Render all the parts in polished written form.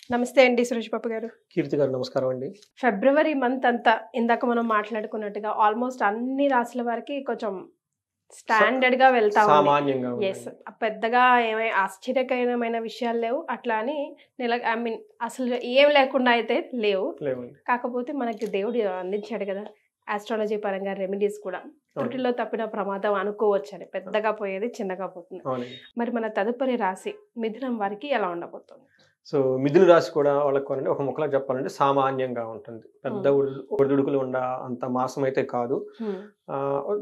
నమస్తే అండి సురేష్ బాబు గారు. కీర్తి గారు నమస్కారం అండి. ఫిబ్రవరి మంత్ అంతా ఇందాక మనం మాట్లాడుకున్నట్టుగా ఆల్మోస్ట్ అన్ని రాసుల వారికి కొంచెం స్టాండర్డ్‌గా వెళ్తా ఉంది. సామాన్యంగా యెస్. ఉందండి. పెద్దగా ఏమీ ఆశ్చర్యకరమైన విషయాలు లేవు. అట్లా అని అసలు ఏం లేకుండా అయితే లేవు. లేవండి. కాకపోతే మనకి దేవుడు అందించాడు కదా! ఆస్ట్రాలజీ పరంగా రెమెడీస్ కూడా. త్రుటిలో తప్పిన ప్రమాదం అనుకోవచ్చని. పెద్దగా పోయేది చిన్నగా పోతుంది. అవునండి. మరి మన తదుపరి రాశి మిథునం వారికి ఎలా ఉండబోతుంది? సో, మిథున రాశి కూడా వాళ్ళకి ఒక ముక్కలో చెప్పాలంటే సామాన్యంగా ఉంటుంది. పెద్ద హ్మ్. ఒడిదుడుకులు అంత మాసం అయితే కాదు. హ్మ్.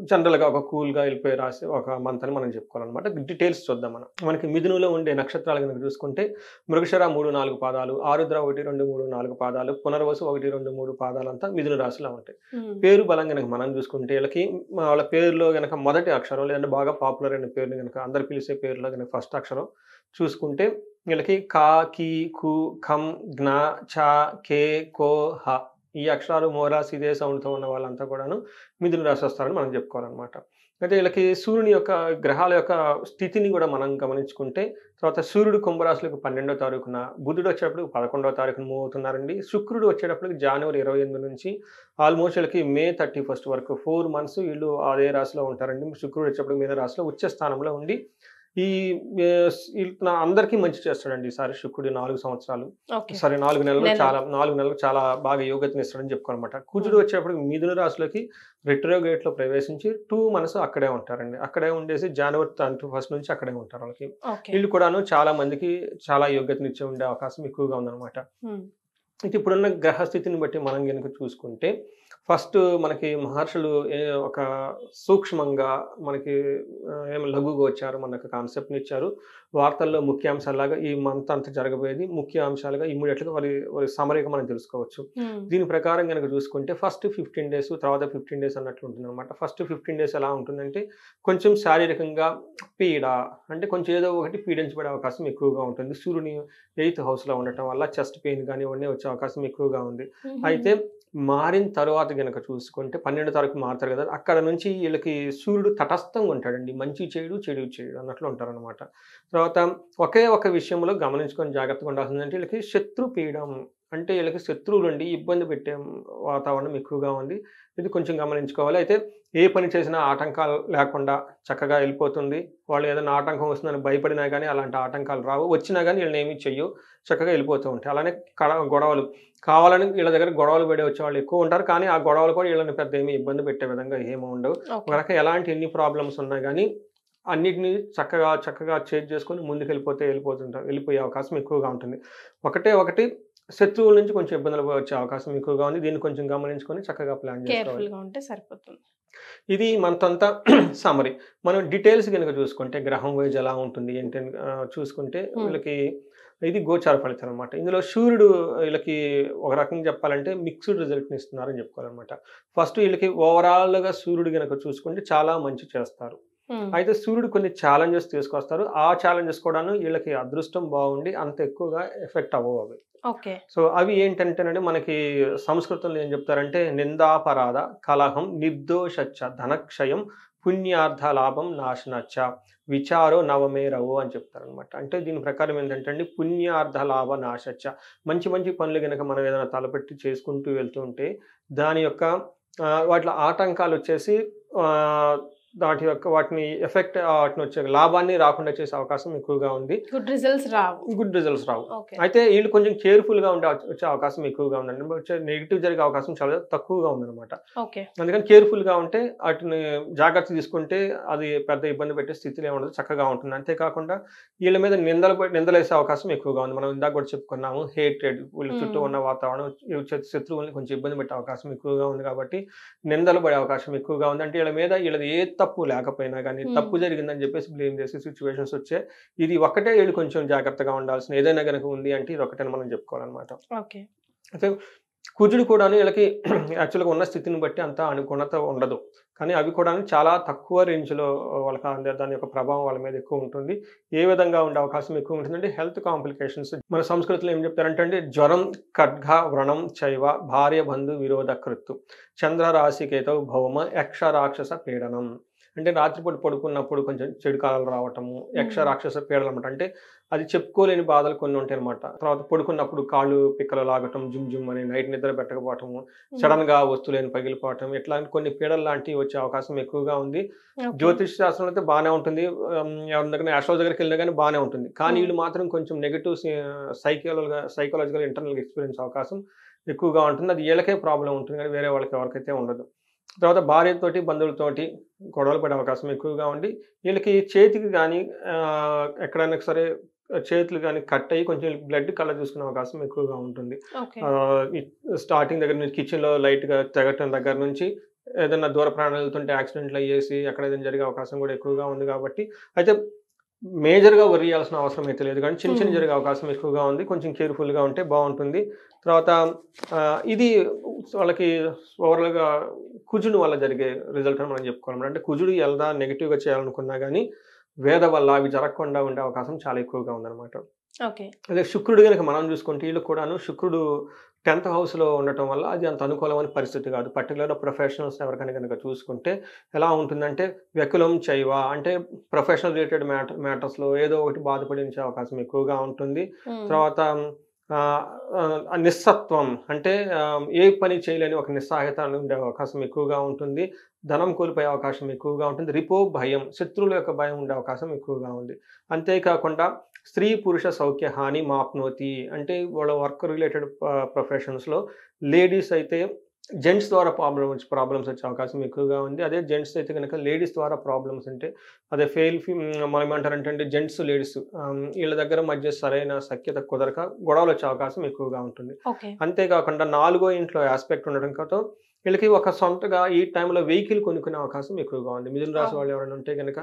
జనరల్‌గా ఒక కూల్‌గా వెళ్ళిపోయే రాశి ఒక మంత్ అని మనం చెప్పుకోవాలనమాట. డీటెయిల్స్ చూద్దాం మనం. మనకి మిథునంలో ఉండే నక్షత్రాలు గనుక చూసుకుంటే మృగశిర 3, 4 పాదాలు, ఆరుద్ర 1, 2, 3, 4 పాదాలు, పునర్వసు 1, 2, 3 పాదాలంతా మిథున రాశిలో ఉంటాయి. హ్మ్. పేరు బలం గనక మనం చూసుకుంటే వీళ్ళకి వాళ్ళ పేరులో గనక మొదటి అక్షరం లేదంటే బాగా పాపులర్ అయిన పేరుని గనక అందరూ పిలిచే పేరులో గనక ఫస్ట్ అక్షరం చూసుకుంటే వీళ్ళకి కా, కి, కు, ఖం, జ్ఞ, ఛ, కే, కో, హ ఈ అక్షరాలు మోరాస్ ఇదే సౌండ్‌తో ఉన్న వాళ్ళంతా కూడాను మిథున రాశి వస్తారని మనం చెప్పుకోవాలనమాట. అయితే వీళ్ళకి సూర్యుని యొక్క గ్రహాల యొక్క స్థితిని కూడా మనం గమనించుకుంటే తర్వాత సూర్యుడు కుంభరాశులకు 12వ తారీఖున, బుధుడు వచ్చేటప్పటికి 11వ తారీఖున మూవ్ అవుతున్నారండి. శుక్రుడు వచ్చేటప్పటికి జనవరి 28 నుంచి ఆల్మోస్ట్ వీళ్ళకి మే 31 వరకు 4 మంత్స్ వీళ్ళు అదే రాశిలో ఉంటారండి. శుక్రుడు వచ్చేటప్పటికి మీద రాశిలో ఉచ్చ స్థానంలో ఉండి ఈ అందరికీ మంచి చేస్తాడండి ఈసారి శుక్రుడు 4 సంవత్సరాలు. ఓకే. సారీ 4 నెలలు నెలలు. 4 నెలలు చాలా బాగా యోగ్యతనిస్తాడని చెప్పుకోవాలనమాట. కుజుడు హ్మ్. వచ్చేటప్పటికి మిథున రాశిలోకి రెట్రోగేట్‌లో ప్రవేశించి 2 మంత్స్ అక్కడే ఉంటారండి. అక్కడే ఉండేసి జనవరి 31 నుంచి అక్కడే ఉంటారు వాళ్ళకి. ఓకే. వీళ్ళు కూడాను చాలా మందికి చాలా యోగ్యతనిచ్చే ఉండే అవకాశం ఎక్కువగా ఉందనమాట. హ్మ్. అయితే ఇప్పుడున్న గ్రహస్థితిని బట్టి మనం గనుక చూసుకుంటే, ఫస్ట్ మనకి మహర్షులు ఒక సూక్ష్మంగా మనకి లఘుగోచారం అన్న ఒక కాన్సెప్ట్‌ని ఇచ్చారు. వార్తల్లో ముఖ్యాంశాల్లాగా ఈ మంత్ అంతా జరగబోయేది ముఖ్య అంశాలుగా ఇమ్మీడియేట్‌గా వారి సమరీగా మనం తెలుసుకోవచ్చు. హ్మ్. దీని ప్రకారం గనక చూసుకుంటే ఫస్ట్ 15 డేస్ తర్వాత 15 డేస్ అన్నట్లు ఉంటుందన్నమాట. ఫస్ట్ 15 డేస్ ఎలా ఉంటుందంటే, కొంచెం శారీరకంగా పీడ అంటే కొంచెం ఏదో ఒకటి పీడించబడే అవకాశం ఎక్కువగా ఉంటుంది. సూర్యుని 8థ్ హౌస్‌లో ఉండటం వల్ల చెస్ట్ పెయిన్ గాని ఇవన్నీ వచ్చే అవకాశం ఎక్కువగా ఉంది. హుహు. అయితే మారిన తర్వాత గనక చూసుకుంటే 12 తారీఖు మారుతారు కదా! అక్కడ నుంచి ఈళ్ళకి సూర్యుడు తటస్థంగా ఉంటాడండి. మంచి చేయడు, చెడు చేయడు అన్నట్లు ఉంటారనమాట. తర్వాత ఒకే ఒక విషయంలో గమనించుకొని జాగ్రత్తగా ఉండాల్సిందంటే ఈళ్ళకి శత్రు పీడం అంటే ఈళ్ళకి శత్రువులుండి ఇబ్బంది పెట్టే వాతావరణం ఎక్కువగా ఉంది. ఇది కొంచెం గమనించుకోవాలి. అయితే ఏ పని చేసినా ఆటంకాలు లేకుండా చక్కగా వెళ్ళిపోతుంది. వాళ్ళు ఏదైనా ఆటంకం వస్తుందని భయపడినా గానీ అలాంటి ఆటంకాలు రావు. వచ్చినా గానీ ఈళ్ళనేమి చెయ్యవు. చక్కగా వెళ్ళిపోతూ ఉంటాయి. అలానే గొడవలు కావాలని వీళ్ళ దగ్గర గొడవలు పడి వచ్చేవాళ్ళు ఎక్కువ ఉంటారు. కానీ ఆ గొడవలు కూడా వీళ్ళని పెద్ద ఏమి ఇబ్బంది పెట్టే విధంగా ఏమి ఉండవు. ఓకే. గనక ఎన్ని ప్రాబ్లమ్స్ ఉన్నా గానీ అన్నిటిని చక్కగా చేజ్ చేసుకొని వెళ్ళిపోయే అవకాశం ఎక్కువగా ఉంటుంది. ఒకటి శత్రువుల నుంచి కొంచెం ఇబ్బందులు వచ్చే అవకాశం ఎక్కువగా ఉంది. దీన్ని కొంచెం గమనించుకొని చక్కగా ప్లాన్ చేసుకోవాలి. కేర్‌ఫుల్‌గా ఉంటే సరిపోతుంది. ఇది మంతంతా సమ్మరీ. మనం డీటెయిల్స్ గనుక చూసుకుంటే గ్రహం వైస్ ఎలా ఉంటుంది ఏంటి అని చూసుకుంటే హ్మ్. వీళ్ళకి ఇది గోచార ఫలితం అనమాట. ఇందులో సూర్యుడు వీళ్ళకి ఒక రకంగా చెప్పాలంటే మిక్స్డ్ రిజల్ట్‌ని ఇస్తున్నారని చెప్పుకోవాలనమాట. ఫస్ట్ వీళ్ళకి ఓవరాల్‌గా సూర్యుడు గనక చూసుకుంటే చాలా మంచి చేస్తారు. హ్మ్. అయితే సూర్యుడు కొన్ని ఛాలెంజెస్ తీసుకొస్తారు. ఆ ఛాలెంజెస్ కూడాను వీళ్ళకి అదృష్టం బాగుండి అంత ఎక్కువగా ఎఫెక్ట్ అవ్వవు అవి. ఓకే. సో, అవి ఏంటంటేనండి మనకి సంస్కృతంలో ఏం చెప్తారంటే నిందాపరాధ, కలహం, నిర్దోషచ్చ, ధనక్షయం, పుణ్యార్థ లాభం నాశనచ్చ, విచారో నవమేరవు అని చెప్తారనమాట. అంటే దీని ప్రకారం ఏంటంటే అండి పుణ్యార్థ లాభ నాశచ్చ మంచి మంచి పనులు గనక మనం ఏదైనా తలపెట్టి చేసుకుంటూ వెళ్తూ ఉంటే దాని యొక్క వాటిలో ఆటంకాలొచ్చేసి ఆహ్, వాటిని ఎఫెక్ట్ వాటిని వచ్చే లాభాన్ని రాకుండా చేసే అవకాశం ఎక్కువగా ఉంది. గుడ్ రిజల్ట్స్ రావు. గుడ్ రిజల్ట్స్ రావు. ఓకే. అయితే ఈళ్ళు కొంచెం కేర్‌ఫుల్‌గా వచ్చే అవకాశం ఎక్కువగా ఉందండి. వచ్చే నెగెటివ్ జరిగే అవకాశం చాలా తక్కువగా ఉందనమాట. ఓకే. అందుకని కేర్‌ఫుల్‌గా ఉంటే ఆటిని జాగ్రత్త తీసుకుంటే అది పెద్ద ఇబ్బంది పెట్టే స్థితిలో ఏముండదు. చక్కగా ఉంటుంది. అంతేకాకుండా ఈళ్ళ మీద నిందలేసే అవకాశం ఎక్కువగా ఉంది. మనం ఇందాక కూడా చెప్పుకున్నాము. హేట్రెడ్ వీళ్ళ చుట్టూ హ్మ్. ఉన్న వాతావరణం శత్రువుల్ని కొంచెం ఇబ్బంది పెట్టే అవకాశం ఎక్కువగా ఉంది కాబట్టి నిందలు పడే అవకాశం ఎక్కువగా ఉంది. అంటే వీళ్ళది ఏ తప్పు లేకపోయినా గానీ హ్మ్. తప్పు జరిగిందని చెప్పేసి బ్లేమ్ చేసే సిట్యుయేషన్స్ వచ్చాయి. ఇది ఒక్కటే వీళ్ళు కొంచెం జాగ్రత్తగా ఉండాల్సిన ఏదైనా గనక ఉంది అంటే ఇదొక్కటని మనం చెప్పుకోవాలనమాట. ఓకే. అయితే కుజుడు కూడాను వీళ్ళకి యాక్చువల్‌గా ఉన్న స్థితిని బట్టి అంత అనుగుణత ఉండదు. కానీ అవి కూడాను చాలా తక్కువ రేంజ్‌లో వాళ్ళకి దాని యొక్క ప్రభావం వాళ్ళ మీద ఎక్కువ ఉంటుంది. ఏ విధంగా ఉండే అవకాశం ఎక్కువ ఉంటుందంటే హెల్త్ కాంప్లికేషన్స్ మన సంస్కృతిలో ఏం చెప్తారంటే అండి జ్వరం, ఖడ్గ, వ్రణం చైవ, భార్య బంధు విరోధ కృత్తు, చంద్ర రాశికేతౌ భౌమ, యక్ష రాక్షస పీడనం. అంటే రాత్రిపూట పడుకున్నప్పుడు కొంచెం చెడు కాలాలు రావటము, యక్ష రాక్షస పీడలు అనమాట. అంటే అది చెప్పుకోలేని బాధలు కొన్ని ఉంటాయి అనమాట. తర్వాత పడుకున్నప్పుడు కాళ్ళు పిక్కలు లాగటం, జుమ్ జుమ్ అని, నైట్ నిద్ర పెట్టకపోవటము, సడన్ గా వస్తువులేని పగిలిపోవటం, ఇట్లాంటి కొన్ని పీడలు లాంటివి వచ్చే అవకాశం ఎక్కువగా ఉంది. జ్యోతిష్ శాస్త్రంలో అయితే బాగానే ఉంటుంది. ఎవరి దగ్గర ఆస్ట్రాలజీ దగ్గరికి వెళ్ళినా కానీ బాగానే ఉంటుంది. కానీ వీళ్ళు మాత్రం కొంచెం నెగిటివ్ సైకలాజికల్ ఇంటర్నల్ ఎక్స్పీరియన్స్ అవకాశం ఎక్కువగా ఉంటుంది. అది వీళ్ళకే ప్రాబ్లం ఉంటుంది కానీ వేరే వాళ్ళకి ఎవరికైతే ఉండదు. తర్వాత భార్యతోటి, బంధువులతోటి గొడవలు పడే అవకాశం ఎక్కువగా ఉండి, వీళ్ళకి చేతికి కానీ ఎక్కడైనా సరే చేతులు కానీ కట్ అయ్యి కొంచెం బ్లడ్ కళ్ళ చూసుకునే అవకాశం ఎక్కువగా ఉంటుంది. స్టార్టింగ్ దగ్గర నుంచి కిచెన్లో లైట్గా తెగటం దగ్గర నుంచి ఏదైనా దూర ప్రయాణాలు వెళ్తుంటే యాక్సిడెంట్లు అయ్యేసి అక్కడ ఏదైనా జరిగే అవకాశం కూడా ఎక్కువగా ఉంది. కాబట్టి అయితే మేజర్గా వరి చేయాల్సిన అవసరం అయితే లేదు, కానీ చిన్న చిన్న జరిగే అవకాశం ఎక్కువగా ఉంది. కొంచెం కేర్ఫుల్గా ఉంటే బాగుంటుంది. తర్వాత ఇది వాళ్ళకి ఓవరాల్గా కుజుడు వల్ల జరిగే రిజల్ట్ అని మనం చెప్పుకోవాలి. అంటే కుజుడు ఎలా నెగిటివ్గా చేయాలనుకున్నా కానీ వేద వల్ల అవి జరగకుండా ఉండే అవకాశం చాలా ఎక్కువగా ఉందన్నమాట. అదే శుక్రుడు కనుక మనం చూసుకుంటే వీళ్ళు కూడాను శుక్రుడు 10th హౌస్లో ఉండటం వల్ల అది అంత అనుకూలమైన పరిస్థితి కాదు. పర్టికులర్గా ప్రొఫెషనల్స్ ఎవరికైనా కనుక చూసుకుంటే ఎలా ఉంటుందంటే వ్యకులం చైవ అంటే ప్రొఫెషనల్ రిలేటెడ్ మ్యాటర్స్లో ఏదో ఒకటి బాధపడించే అవకాశం ఎక్కువగా ఉంటుంది. తర్వాత నిస్సత్వం అంటే ఏ పని చేయలేని ఒక నిస్సహాయత ఉండే అవకాశం ఎక్కువగా ఉంటుంది. ధనం కోల్పోయే అవకాశం ఎక్కువగా ఉంటుంది. రిపో భయం, శత్రువుల యొక్క భయం ఉండే అవకాశం ఎక్కువగా ఉంది. అంతేకాకుండా స్త్రీ పురుష సౌఖ్య హాని మాప్నోతి అంటే వాళ్ళ వర్క్ రిలేటెడ్ ప్రొఫెషన్స్లో లేడీస్ అయితే జెంట్స్ ద్వారా ప్రాబ్లమ్స్ వచ్చే అవకాశం ఎక్కువగా ఉంది. అదే జెంట్స్ అయితే కనుక లేడీస్ ద్వారా ప్రాబ్లమ్స్ అంటే అదే మనం ఏమంటారంటే జెంట్స్ లేడీస్ వీళ్ళ దగ్గర మధ్య సరైన సఖ్యత కుదరక గొడవలు వచ్చే అవకాశం ఎక్కువగా ఉంటుంది. అంతేకాకుండా 4వ ఇంట్లో ఆస్పెక్ట్ ఉండడంతో వీళ్ళకి ఒక సొంతగా ఈ టైంలో వెహికల్ కొనుక్కునే అవకాశం ఎక్కువగా ఉంది. మిథున రాశి వాళ్ళు ఎవరైనా ఉంటే కనుక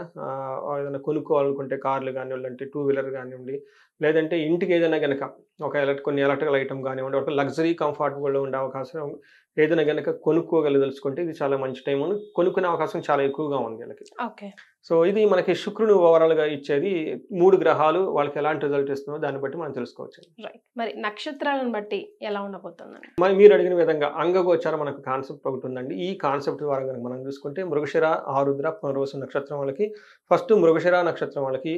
ఏదైనా కొనుక్కోవాలనుకుంటే కార్లు కానివ్వండి, అంటే 2 వీలర్ కానివ్వండి, లేదంటే ఇంటికి ఏదైనా కనుక ఒక కొన్ని ఎలక్ట్రికల్ ఐటమ్ కానివ్వండి, ఒక లగ్జరీ కంఫర్టబుల్గా ఉండే అవకాశం ఏదైనా కనుక కొనుక్కోగలదలుచుకుంటే ఇది చాలా మంచి టైం. కొనుక్కునే అవకాశం చాలా ఎక్కువగా ఉంది వీళ్ళకి. సో ఇది మనకి శుక్రుడు ఓవరాల్గా ఇచ్చేది 3 గ్రహాలు వాళ్ళకి ఎలాంటి రిజల్ట్ ఇస్తుందో దాన్ని బట్టి మనం తెలుసుకోవచ్చు. మరి నక్షత్రాలను బట్టి ఎలా ఉండబోతుందండి? మరి మీరు అడిగిన విధంగా అంగగోచారం మనకు కాన్సెప్ట్ ఒకటి ఉందండి. ఈ కాన్సెప్ట్ ద్వారా కనుక మనం చూసుకుంటే మృగశిర, ఆరుద్ర, పునర్వసు నక్షత్రం వాళ్ళకి ఫస్ట్ మృగశిర నక్షత్రం వాళ్ళకి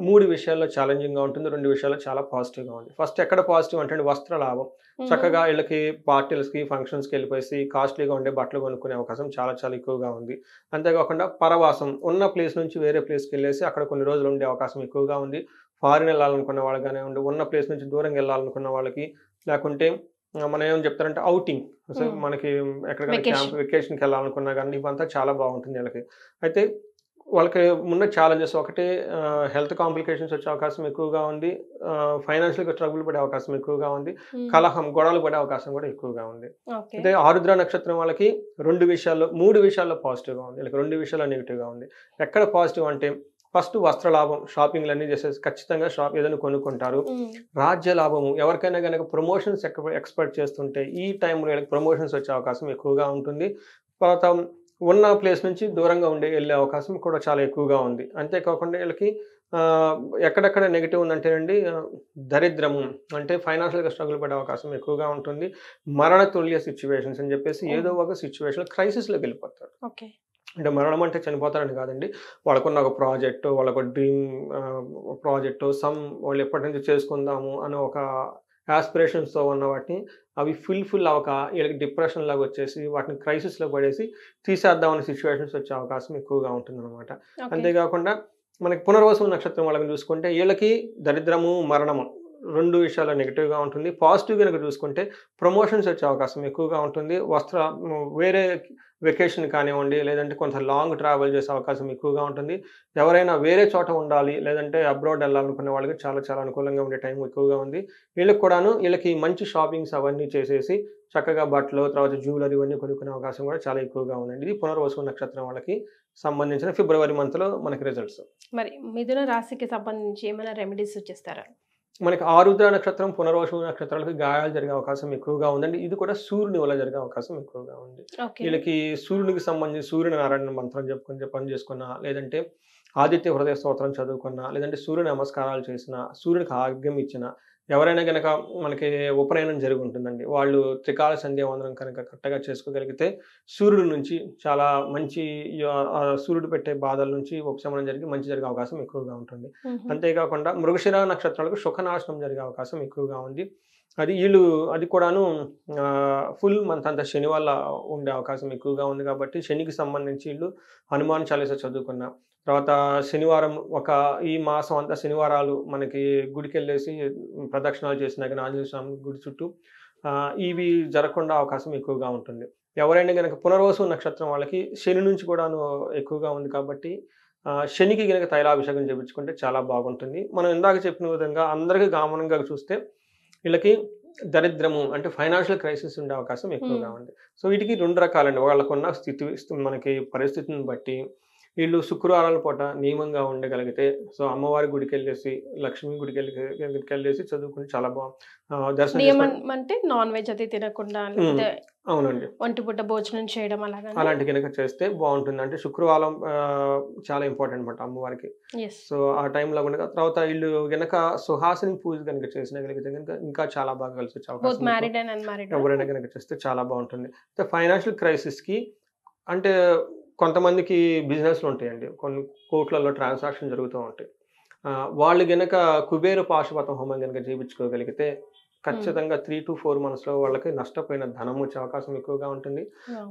3 విషయాల్లో ఛాలెంజింగ్గా ఉంటుంది. 2 విషయాల్లో చాలా పాజిటివ్గా ఉంది. ఫస్ట్ ఎక్కడ పాజిటివ్ అంటే వస్త్ర లాభం. చక్కగా వీళ్ళకి పార్టీలకి ఫంక్షన్స్కి వెళ్ళిపోయి కాస్ట్లీగా ఉండే బట్టలు కొనుక్కునే అవకాశం చాలా చాలా ఎక్కువగా ఉంది. అంతేకాకుండా పరవాసం ఉన్న ప్లేస్ నుంచి వేరే ప్లేస్కి వెళ్ళేసి అక్కడ కొన్ని రోజులు ఉండే అవకాశం ఎక్కువగా ఉంది. ఫారిన్ వెళ్ళాలనుకున్న వాళ్ళు కానివ్వండి, ఉన్న ప్లేస్ నుంచి దూరంగా వెళ్ళాలనుకున్న వాళ్ళకి, లేకుంటే మనం ఏం చెప్తారంటే ఔటింగ్ అసలు మనకి ఎక్కడికైనా క్యాంప్ వెకేషన్కి వెళ్ళాలనుకున్నా కానీ ఇవంతా చాలా బాగుంటుంది వీళ్ళకి. అయితే వాళ్ళకి ఉన్న ఛాలెంజెస్ ఒకటి హెల్త్ కాంప్లికేషన్స్ వచ్చే అవకాశం ఎక్కువగా ఉంది. ఫైనాన్షియల్గా ట్రబుల్ పడే అవకాశం ఎక్కువగా ఉంది. కలహం, గొడవలు పడే అవకాశం కూడా ఎక్కువగా ఉంది. అయితే ఆరుద్ర నక్షత్రం వాళ్ళకి 3 విషయాల్లో పాజిటివ్గా ఉంది. వీళ్ళకి 2 విషయాల్లో నెగిటివ్గా ఉంది. ఎక్కడ పాజిటివ్ అంటే ఫస్ట్ వస్త్ర లాభం, షాపింగ్లు అన్నీ చేసేసి ఖచ్చితంగా ఏదైనా కొనుక్కుంటారు. రాజ్య లాభము, ఎవరికైనా కనుక ప్రమోషన్స్ ఎక్స్పెక్ట్ చేస్తుంటే ఈ టైంలో వీళ్ళకి ప్రమోషన్స్ వచ్చే అవకాశం ఎక్కువగా ఉంటుంది. తర్వాత ఉన్న ప్లేస్ నుంచి దూరంగా వెళ్ళే అవకాశం కూడా చాలా ఎక్కువగా ఉంది. అంతేకాకుండా వీళ్ళకి ఎక్కడెక్కడ నెగిటివ్ ఉందంటేనండి దరిద్రము అంటే ఫైనాన్షియల్గా స్ట్రగుల్ పడే అవకాశం ఎక్కువగా ఉంటుంది. మరణ తుల్య సిచ్యువేషన్స్ అని చెప్పేసి ఏదో ఒక సిచ్యువేషన్లో క్రైసిస్లోకి వెళ్ళిపోతారు. అంటే మరణం అంటే చనిపోతారని కాదండి. వాళ్ళకున్న ఒక ప్రాజెక్టు, వాళ్ళకు డ్రీమ్ ప్రాజెక్టు, వాళ్ళు ఎప్పటి నుంచి చేసుకుందాము అని ఒక యాస్పిరేషన్స్తో ఉన్న వాటిని అవి ఫుల్ అవ్వక వీళ్ళకి డిప్రెషన్ లాగా వచ్చేసి వాటిని క్రైసిస్లో పడేసి తీసేద్దామనే సిచ్యువేషన్స్ వచ్చే అవకాశం ఎక్కువగా ఉంటుందన్నమాట. అంతేకాకుండా మనకి పునర్వసు నక్షత్రం వాళ్ళని చూసుకుంటే వీళ్ళకి దరిద్రము, మరణము 2 విషయాల్లో నెగిటివ్గా ఉంటుంది. పాజిటివ్ కనుక చూసుకుంటే ప్రమోషన్స్ వచ్చే అవకాశం ఎక్కువగా ఉంటుంది. వేరే వెకేషన్ కానివ్వండి, లేదంటే కొంత లాంగ్ ట్రావెల్ చేసే అవకాశం ఎక్కువగా ఉంటుంది. ఎవరైనా వేరే చోట ఉండాలి, లేదంటే అబ్రాడ్ వెళ్ళాలనుకునే వాళ్ళకి చాలా చాలా అనుకూలంగా ఉండే టైం ఎక్కువగా ఉంది. వీళ్ళకి మంచి షాపింగ్స్ అవన్నీ చేసేసి చక్కగా బట్టలు, తర్వాత జ్యువెలరీ ఇవన్నీ కొనుక్కునే అవకాశం కూడా చాలా ఎక్కువగా ఉందండి. ఇది పునర్వసు నక్షత్రం వాళ్ళకి సంబంధించిన ఫిబ్రవరి మంత్లో మనకి రిజల్ట్స్. మరి మిథున రాశికి సంబంధించి ఏమైనా రెమెడీస్ సూచిస్తారా? మనకి ఆరుద్ర నక్షత్రం, పునర్వసు నక్షత్రాలకి గాయాలు జరిగే అవకాశం ఎక్కువగా ఉందండి. ఇది కూడా సూర్యుని వల్ల జరిగే అవకాశం ఎక్కువగా ఉంది. వీళ్ళకి సూర్యునికి సంబంధించి సూర్యనారాయణ మంత్రం చెప్పుకొని పని చేసుకున్నా, లేదంటే ఆదిత్య హృదయ స్తోత్రం చదువుకున్నా, లేదంటే సూర్య నమస్కారాలు చేసినా, సూర్యునికి ఆగ్యం ఇచ్చిన ఎవరైనా గనక మనకి ఉపనయనం జరిగి ఉంటుందండి. వాళ్ళు త్రికాల సంధ్యావందనం కనుక కరెక్ట్‌గా చేసుకోగలిగితే సూర్యుడి నుంచి చాలా మంచి సూర్యుడు పెట్టే బాధల నుంచి ఉపశమనం జరిగి మంచి జరిగే అవకాశం ఎక్కువగా ఉంటుంది. హుహు. అంతేకాకుండా మృగశిర నక్షత్రాలకు శుఖనాశనం జరిగే అవకాశం ఎక్కువగా ఉంది. అది కూడాను ఫుల్ మంత్ అంతా శని వల్ల ఉండే అవకాశం ఎక్కువగా ఉంది కాబట్టి శనికి సంబంధించి ఈళ్ళు హనుమాన్ చాలీసా చదువుకున్న, తర్వాత శనివారం ఈ మాసం అంతా శనివారాలు మనకి గుడికెళ్ళేసి ప్రదక్షిణాలు చేసినా గాని ఆంజనేయ స్వామి గుడి చుట్టూ ఇవి జరగకుండా అవకాశం ఎక్కువగా ఉంటుంది. ఎవరైనా గనక పునర్వసు నక్షత్రం వాళ్ళకి శని నుంచి కూడాను ఎక్కువగా ఉంది కాబట్టి శనికి గనక తైలాభిషేకం చేపించుకుంటే చాలా బాగుంటుంది. మనం ఇందాక చెప్పిన విధంగా అందరికి కామన్‌గా చూస్తే వీళ్ళకి దరిద్రము అంటే ఫైనాన్షియల్ క్రైసిస్ ఉండే అవకాశం ఎక్కువగా ఉంది. సో వీటికి 2 రకాలండి. వాళ్ళకున్న మనకి పరిస్థితిని బట్టి వీళ్ళు శుక్రవారాల పూట నియమంగా ఉండగలిగితే అమ్మవారి గుడికెళ్ళేసి, లక్ష్మి గుడికెళ్ళేసి చదువుకొని చాలా దర్శనం నియమం అంటే నాన్ వెజ్ అది తినకుండా లేకపోతే అవునండి. ఒంటి పూట భోజనం చేయడం అలాంటి గనక చేస్తే బాగుంటుంది. అంటే శుక్రవారం చాలా ఇంపార్టెంట్ అన్నమాట అమ్మవారికి. సో ఆ టైంలో గనక తర్వాత వీళ్ళు గనక సుహాసిని పూజ గనక చేసినగలిగితే గనక ఇంకా చాలా బాగా కలిసి వచ్చే అవకాశం ఎవరైనా గనక చేస్తే చాలా బాగుంటుంది. ఫైనాన్షియల్ క్రైసిస్‌కి అంటే కొంతమందికి బిజినెస్‌లు ఉంటాయండి. కొన్ని కోట్లలో ట్రాన్సాక్షన్ జరుగుతూ ఉంటాయి. వాళ్ళు గనక కుబేర పాశుపతం హోమం గనక చేపించుకోగలిగితే ఖచ్చితంగా 3-4 మంత్స్‌లో వాళ్ళకి నష్టపోయిన ధనం వచ్చే అవకాశం ఎక్కువగా ఉంటుంది.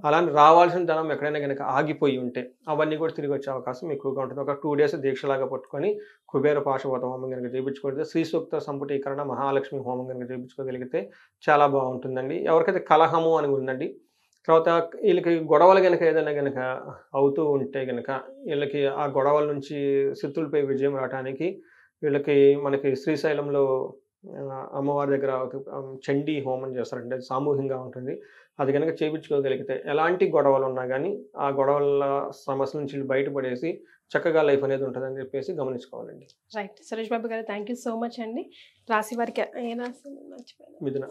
అలానే రావాల్సిన ధనం ఎక్కడైనా గనక ఆగిపోయి ఉంటే అవన్నీ కూడా తిరిగి వచ్చే అవకాశం ఎక్కువగా ఉంటుంది. ఒక 2 డేస్ దీక్షలాగా పట్టుకొని కుబేర పాశుపతం హోమం గనక చేపించుకుంటే శ్రీ సూక్త సంపుటీకరణ మహాలక్ష్మి హోమం గనక చేపించుకోగలిగితే చాలా బాగుంటుందండి. ఎవరికైతే కలహము అని ఉందండి, తర్వాత వీళ్ళకి గొడవలు గనక ఏదైనా గనక అవుతూ ఉంటే గనక వీళ్ళకి ఆ గొడవల నుంచి శత్రువులపై విజయం రావటానికి వీళ్ళకి మనకి శ్రీశైలంలో అమ్మవారి దగ్గర చండీ హోమం చేస్తారండి. అది సామూహికంగా ఉంటుంది. అది గనక చేపించుకోగలిగితే ఎలాంటి గొడవలు ఉన్నా గానీ ఆ గొడవల సమస్య నుంచి బయటపడేసి చక్కగా లైఫ్ అనేది ఉంటుందని చెప్పేసి గమనించుకోవాలండి. రైట్. సురేష్ బాబు గారు థ్యాంక్ యూ సో మచ్ అండి. రాశి వారికి ఏ రాశి మర్చిపోయాను. మిథున.